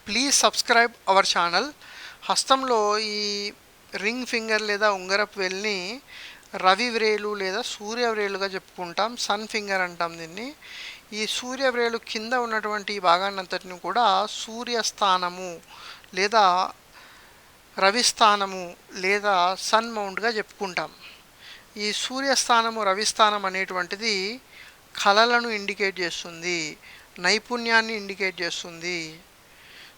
Please subscribe our channel. హస్తంలో ఈ ring finger లేదా ఉంగరపు వేలిని రవి వ్రేలు లేదా సూర్య వ్రేలుగా చెప్పుకుంటాం. సన్ ఫింగర్ అంటాం దీన్ని. ఈ సూర్య వ్రేలు కింద ఉన్నటువంటి ఈ భాగాన్నంతటిని కూడా సూర్యస్థానము లేదా రవిస్థానము లేదా సన్ మౌంట్గా చెప్పుకుంటాం. ఈ సూర్యస్థానము రవిస్థానం అనేటువంటిది కళలను ఇండికేట్ చేస్తుంది, నైపుణ్యాన్ని ఇండికేట్ చేస్తుంది.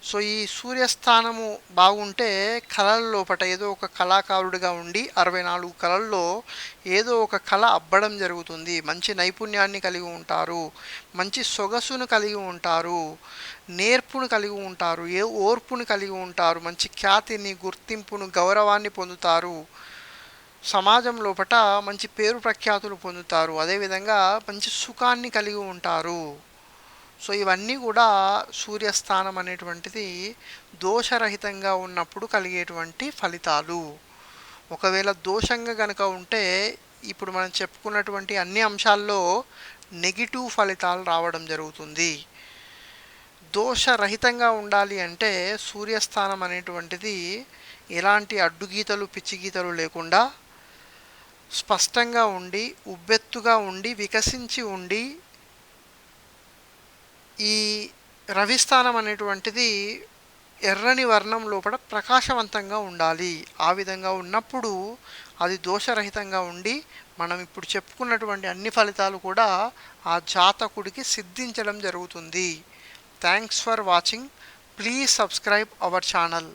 సో ఈ సూర్యస్థానము బాగుంటే కళల లోపట ఏదో ఒక కళాకారుడిగా ఉండి 64 కళల్లో ఏదో ఒక కళ అబ్బడం జరుగుతుంది. మంచి నైపుణ్యాన్ని కలిగి ఉంటారు, మంచి సొగసును కలిగి ఉంటారు, నేర్పును కలిగి ఉంటారు, ఓర్పును కలిగి ఉంటారు, మంచి ఖ్యాతిని, గుర్తింపును, గౌరవాన్ని పొందుతారు, సమాజం లోపట మంచి పేరు ప్రఖ్యాతులు పొందుతారు, అదేవిధంగా మంచి సుఖాన్ని కలిగి ఉంటారు. సో ఇవన్నీ కూడా సూర్యస్థానం అనేటువంటిది దోషరహితంగా ఉన్నప్పుడు కలిగేటువంటి ఫలితాలు. ఒకవేళ దోషంగా కనుక ఉంటే ఇప్పుడు మనం చెప్పుకున్నటువంటి అన్ని అంశాల్లో నెగిటివ్ ఫలితాలు రావడం జరుగుతుంది. దోషరహితంగా ఉండాలి అంటే సూర్యస్థానం అనేటువంటిది ఎలాంటి అడ్డుగీతలు, పిచ్చిగీతలు లేకుండా స్పష్టంగా ఉండి, ఉబ్బెత్తుగా ఉండి, వికసించి ఉండి, ఈ రవిస్థానం అనేటువంటిది ఎర్రని వర్ణం లోపల ప్రకాశవంతంగా ఉండాలి. ఆ విధంగా ఉన్నప్పుడు అది దోషరహితంగా ఉండి మనం ఇప్పుడు చెప్పుకున్నటువంటి అన్ని ఫలితాలు కూడా ఆ జాతకుడికి సిద్ధించడం జరుగుతుంది. Thanks for watching. Please subscribe our channel.